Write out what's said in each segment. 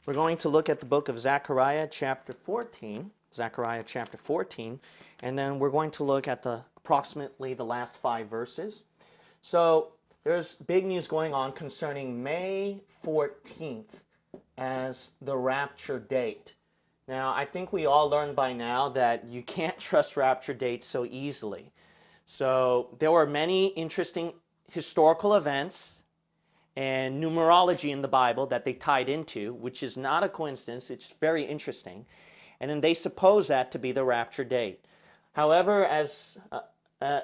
We're going to look at the book of Zechariah chapter 14, and then we're going to look at approximately the last 5 verses. So there's big news going on concerning May 14th as the rapture date. Now, I think we all learned by now that you can't trust rapture dates so easily. So there were many interesting historical events and numerology in the Bible that they tied into, which is not a coincidence. It's very interesting. And then they suppose that to be the rapture date. However,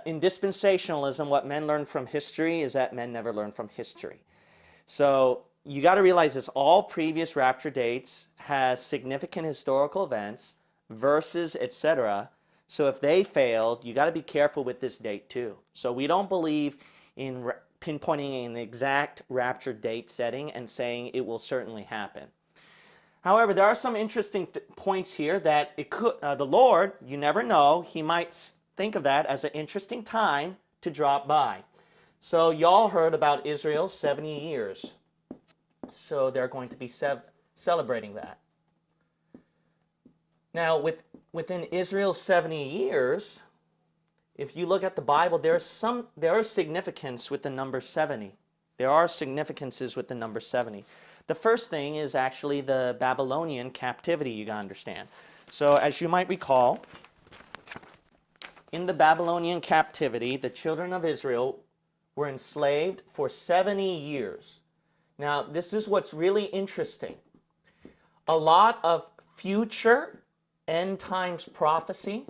in dispensationalism, what men learn from history is that men never learn from history. So you got to realize this: all previous rapture dates has significant historical events, verses, etc. So if they failed, you got to be careful with this date too. So we don't believe in pinpointing an exact rapture date setting and saying it will certainly happen. However, there are some interesting points here that it could, the Lord, you never know, he might think of that as an interesting time to drop by. So y'all heard about Israel's 70 years. So they're going to be celebrating that. Now, within Israel's 70 years, if you look at the Bible, there is significance with the number 70. There are significances with the number 70. The first thing is actually the Babylonian captivity, you got to understand. So as you might recall, in the Babylonian captivity, the children of Israel were enslaved for 70 years. Now, this is what's really interesting. A lot of future end times prophecy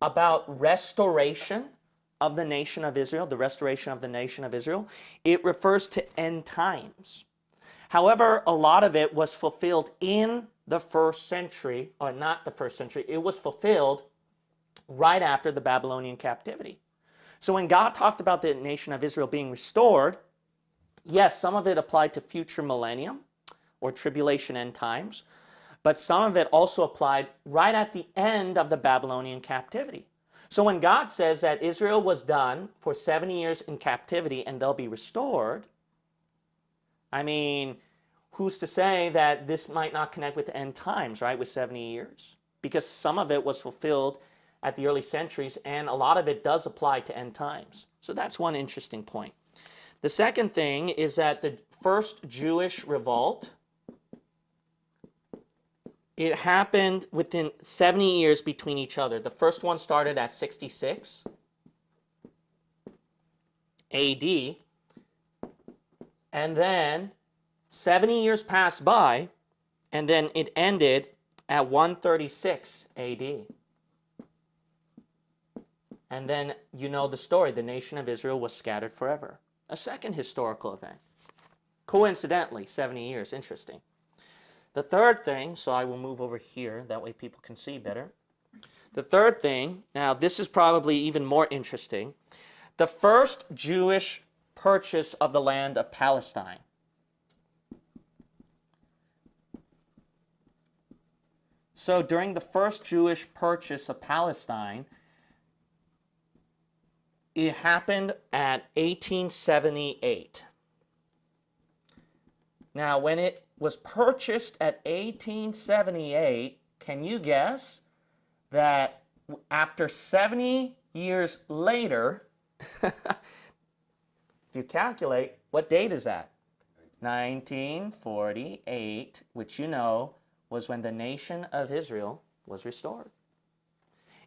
about restoration of the nation of Israel, the restoration of the nation of Israel, it refers to end times. However, a lot of it was fulfilled in the first century, or not the first century, it was fulfilled right after the Babylonian captivity. So when God talked about the nation of Israel being restored, yes, some of it applied to future millennium or tribulation end times, but some of it also applied right at the end of the Babylonian captivity. So when God says that Israel was done for 70 years in captivity and they'll be restored, I mean, who's to say that this might not connect with end times, right, with 70 years? Because some of it was fulfilled at the early centuries, and a lot of it does apply to end times. So that's one interesting point. The second thing is that the first Jewish revolt, it happened within 70 years between each other. The first one started at 66 AD, and then 70 years passed by, and then it ended at 136 AD. And then you know the story. The nation of Israel was scattered forever. A second historical event. Coincidentally, 70 years. Interesting. The third thing, so I will move over here, that way people can see better. The third thing, now this is probably even more interesting, the first Jewish purchase of the land of Palestine. So during the first Jewish purchase of Palestine, it happened at 1878. Now, when it was purchased at 1878, can you guess that after 70 years later, if you calculate, what date is that? 1948, which you know was when the nation of Israel was restored.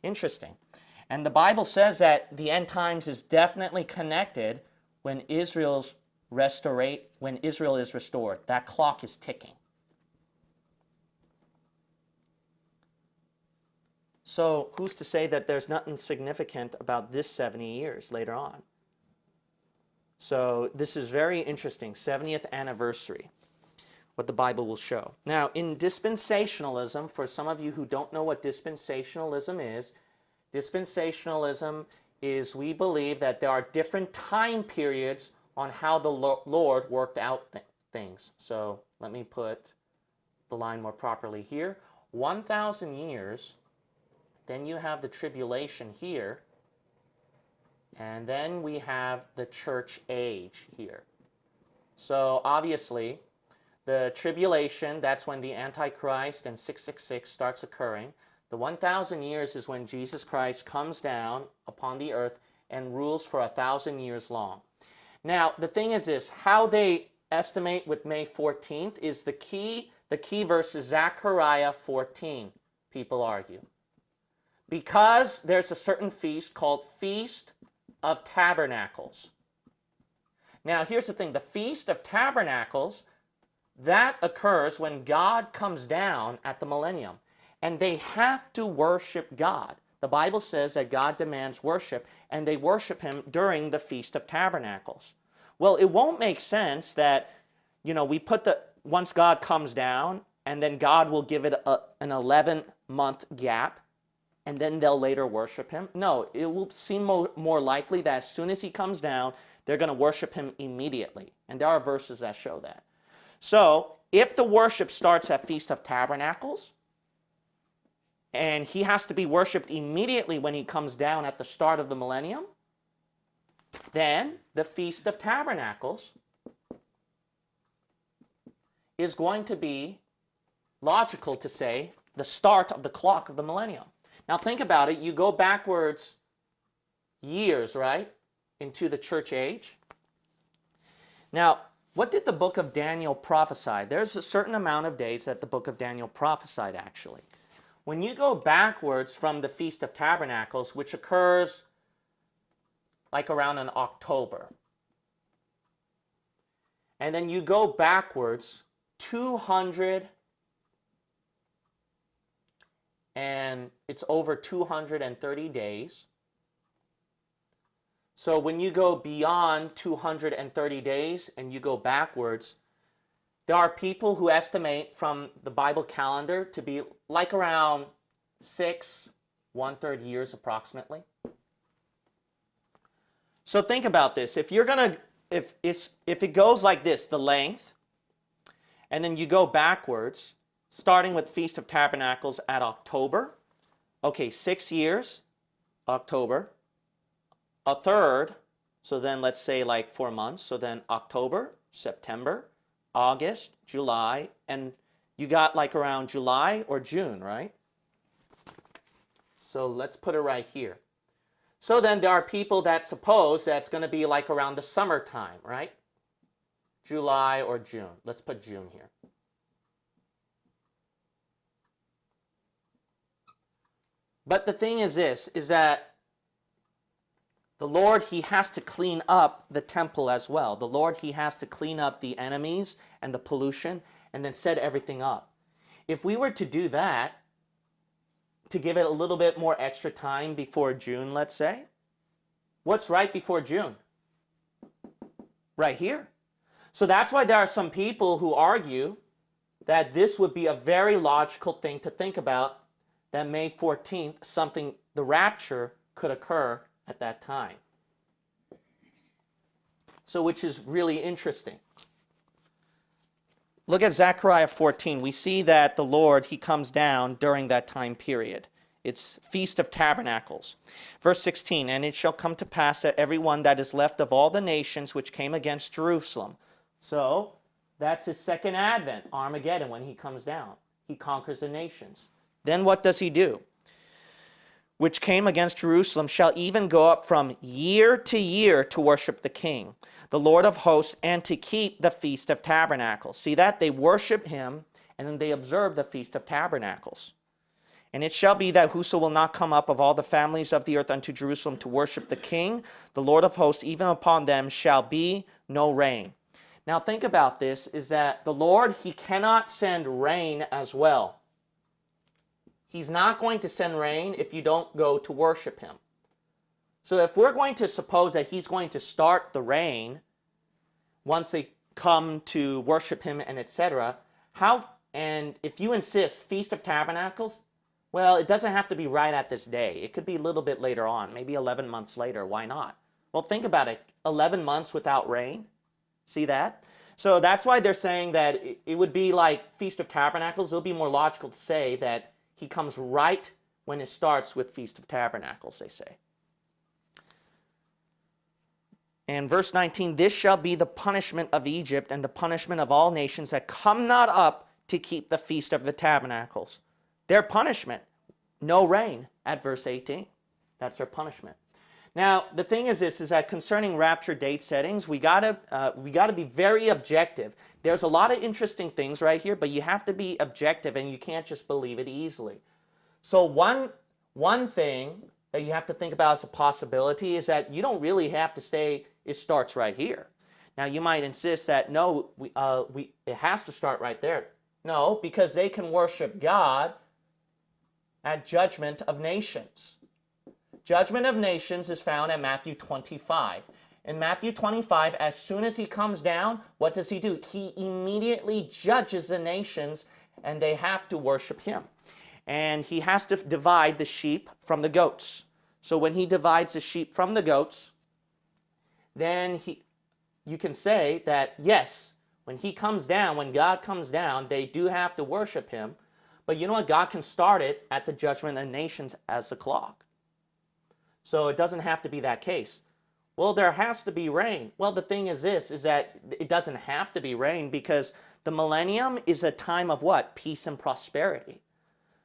Interesting. And the Bible says that the end times is definitely connected when Israel is restored. That clock is ticking. So who's to say that there's nothing significant about this 70 years later on? So this is very interesting, 70th anniversary, what the Bible will show. Now, in dispensationalism, for some of you who don't know what dispensationalism is we believe that there are different time periods on how the Lord worked out things. So let me put the line more properly here. 1,000 years, then you have the tribulation here, and then we have the church age here. So obviously, The tribulation, that's when the Antichrist and 666 starts occurring. The 1,000 years is when Jesus Christ comes down upon the earth and rules for 1,000 years long. Now, the thing is this, how they estimate with May 14th is the key verse is Zechariah 14, people argue. Because there's a certain feast called Feast of Tabernacles. Now, here's the thing, the Feast of Tabernacles, that occurs when God comes down at the millennium. And they have to worship God. The Bible says that God demands worship, and they worship him during the Feast of Tabernacles. Well, it won't make sense that, we put once God comes down, and then God will give it an 11-month gap, and then they'll later worship him. No, it will seem more likely that as soon as he comes down, they're going to worship him immediately. And there are verses that show that. So, if the worship starts at Feast of Tabernacles, and he has to be worshipped immediately when he comes down at the start of the millennium, then the Feast of Tabernacles is going to be logical to say the start of the clock of the millennium. Now think about it. You go backwards years, right, into the church age. Now, what did the book of Daniel prophesy? There's a certain amount of days that the book of Daniel prophesied, actually. When you go backwards from the Feast of Tabernacles, which occurs like around in October, and then you go backwards 200, and it's over 230 days. So when you go beyond 230 days and you go backwards, there are people who estimate from the Bible calendar to be like around 6 1/3 years approximately. So think about this. If it goes like this, the length, and then you go backwards, starting with Feast of Tabernacles at October. Okay, 6 years, October. 1/3, so then let's say like 4 months. So then October, September, August, July, and you got like around July or June, right? So let's put it right here. So then there are people that suppose that's going to be like around the summertime, right? July or June. Let's put June here. But the thing is this, is that the Lord, he has to clean up the temple as well. The Lord, he has to clean up the enemies and the pollution and then set everything up. If we were to do that, to give it a little bit more extra time before June, let's say, what's right before June? Right here. So that's why there are some people who argue that this would be a very logical thing to think about, that May 14th, the rapture could occur at that time. So which is really interesting. Look at Zechariah 14. We see that the Lord, he comes down during that time period. It's Feast of Tabernacles. Verse 16, and it shall come to pass that everyone that is left of all the nations which came against Jerusalem. So that's his second advent, Armageddon, when he comes down. He conquers the nations. Then what does he do? Which came against Jerusalem shall even go up from year to year to worship the King, the Lord of hosts, and to keep the Feast of Tabernacles. See that? They worship him, and then they observe the Feast of Tabernacles. And it shall be that whoso will not come up of all the families of the earth unto Jerusalem to worship the King, the Lord of hosts, even upon them shall be no rain. Now think about this, is that the Lord, he cannot send rain as well. He's not going to send rain if you don't go to worship him. So if we're going to suppose that he's going to start the rain once they come to worship him and etc., and if you insist Feast of Tabernacles, well, it doesn't have to be right at this day. It could be a little bit later on, maybe 11 months later. Why not? Well, think about it. 11 months without rain. See that? So that's why they're saying that it would be like Feast of Tabernacles. It'll be more logical to say that he comes right when it starts with Feast of Tabernacles, they say. And verse 19, this shall be the punishment of Egypt and the punishment of all nations that come not up to keep the feast of the tabernacles. Their punishment, no rain at verse 18. That's their punishment. Now, the thing is this, is that concerning rapture date settings, we gotta be very objective. There's a lot of interesting things right here, but you have to be objective and you can't just believe it easily. So one thing that you have to think about as a possibility is that you don't really have to say it starts right here. Now, you might insist that, no, it has to start right there. No, because they can worship God at judgment of nations. Judgment of nations is found at Matthew 25. In Matthew 25, as soon as he comes down, what does he do? He immediately judges the nations, and they have to worship him. And he has to divide the sheep from the goats. So when he divides the sheep from the goats, then you can say that, yes, when he comes down, when God comes down, they do have to worship him. But you know what? God can start it at the judgment of nations as the clock. So it doesn't have to be that case. Well, there has to be rain. Well, the thing is this, is that it doesn't have to be rain because the millennium is a time of what? Peace and prosperity.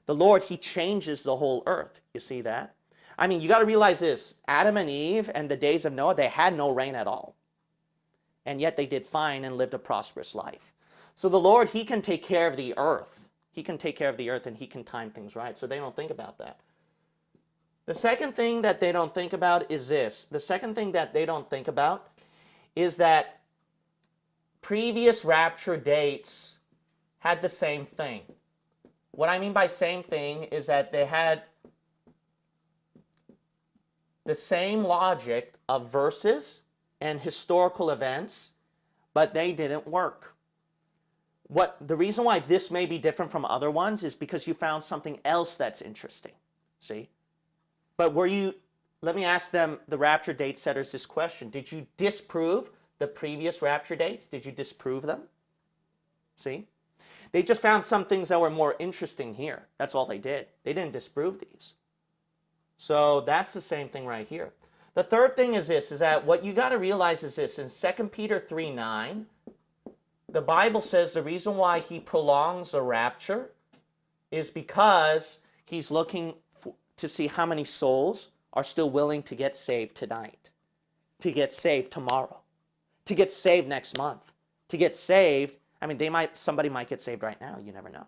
The Lord, he changes the whole earth. You see that? I mean, you got to realize this. Adam and Eve and the days of Noah, they had no rain at all. And yet they did fine and lived a prosperous life. So the Lord, he can take care of the earth. He can take care of the earth and he can time things right. So they don't think about that. The second thing that they don't think about is this. The second thing that they don't think about is that previous rapture dates had the same thing. What I mean by same thing is that they had the same logic of verses and historical events, but they didn't work. The reason why this may be different from other ones is because you found something else that's interesting. See? But let me ask them, the rapture date setters, this question. Did you disprove the previous rapture dates? Did you disprove them? See? They just found some things that were more interesting here. That's all they did. They didn't disprove these. So that's the same thing right here. The third thing is this, is that what you got to realize is this. In 2 Peter 3:9, the Bible says the reason why he prolongs the rapture is because he's looking to see how many souls are still willing to get saved tonight, to get saved tomorrow, to get saved next month, to get saved. I mean, somebody might get saved right now. You never know.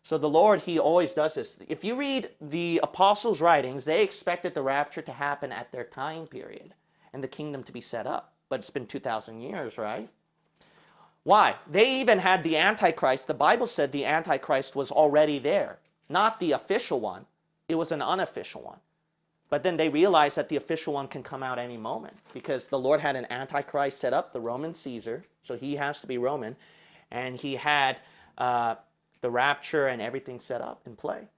So the Lord, he always does this. If you read the apostles' writings, they expected the rapture to happen at their time period and the kingdom to be set up. But it's been 2,000 years, right? Why? They even had the Antichrist. The Bible said the Antichrist was already there. Not the official one. It was an unofficial one. But then they realized that the official one can come out any moment because the Lord had an Antichrist set up, the Roman Caesar, so he has to be Roman, and he had the rapture and everything set up in play.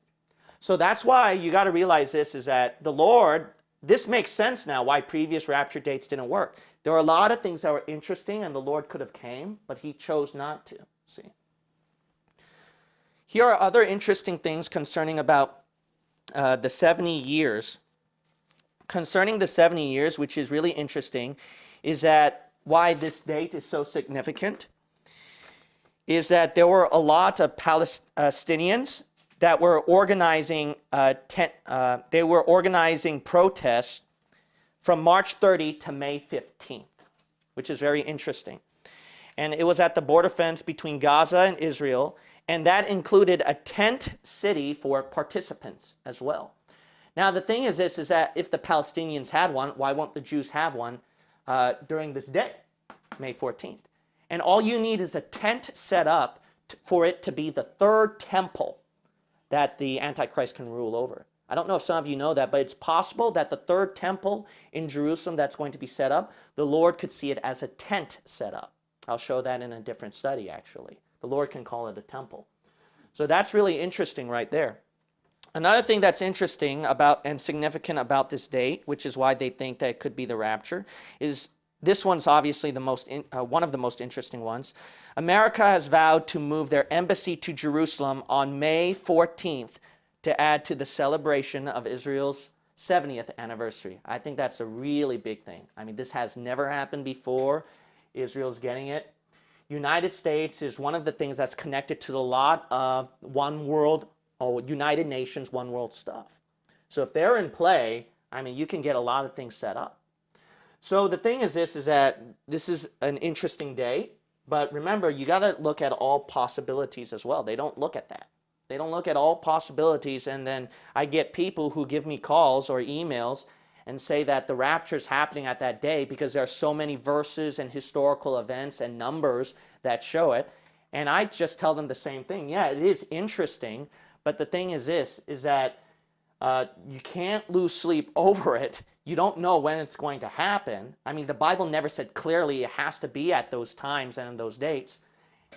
So that's why you got to realize this, is that the Lord, this makes sense now why previous rapture dates didn't work. There were a lot of things that were interesting and the Lord could have came, but he chose not to. See? Here are other interesting things concerning about the 70 years. Concerning the 70 years, which is really interesting, is that why this date is so significant, is that there were a lot of Palestinians that were organizing protests from March 30 to May 15th, which is very interesting. And it was at the border fence between Gaza and Israel, and that included a tent city for participants as well. Now the thing is this, is that if the Palestinians had one, why won't the Jews have one during this day, May 14th? And all you need is a tent set up for it to be the third temple that the Antichrist can rule over. I don't know if some of you know that, but it's possible that the third temple in Jerusalem that's going to be set up, the Lord could see it as a tent set up. I'll show that in a different study, actually. The Lord can call it a temple. So that's really interesting right there. Another thing that's interesting about and significant about this date, which is why they think that it could be the rapture, is this one's obviously the one of the most interesting ones. America has vowed to move their embassy to Jerusalem on May 14th to add to the celebration of Israel's 70th anniversary. I think that's a really big thing. I mean, this has never happened before. Israel's getting it. United States is one of the things that's connected to a lot of one world, or United Nations, one world stuff. So if they're in play, I mean, you can get a lot of things set up. So the thing is this, is that this is an interesting day, but remember, you got to look at all possibilities as well. They don't look at that. They don't look at all possibilities, and then I get people who give me calls or emails and say that the rapture is happening at that day because there are so many verses and historical events and numbers that show it. And I just tell them the same thing. Yeah, it is interesting, but the thing is this, is that you can't lose sleep over it. You don't know when it's going to happen. I mean, the Bible never said clearly it has to be at those times and in those dates.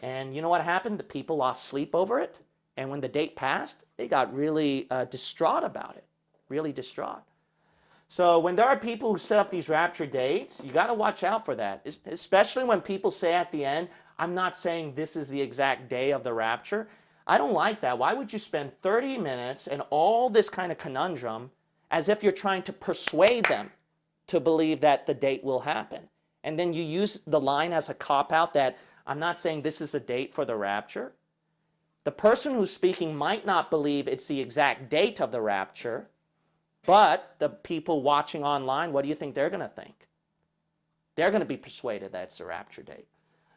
And you know what happened? The people lost sleep over it. And when the date passed, they got really distraught about it, really distraught. So when there are people who set up these rapture dates, you got to watch out for that, especially when people say at the end, I'm not saying this is the exact day of the rapture. I don't like that. Why would you spend 30 minutes and all this kind of conundrum as if you're trying to persuade them to believe that the date will happen? And then you use the line as a cop-out that I'm not saying this is a date for the rapture. The person who's speaking might not believe it's the exact date of the rapture, but the people watching online, what do you think they're going to think? They're going to be persuaded that it's the rapture date.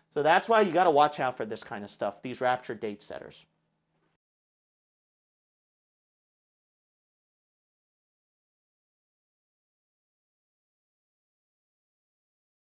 So that's why you got to watch out for this kind of stuff, these rapture date setters.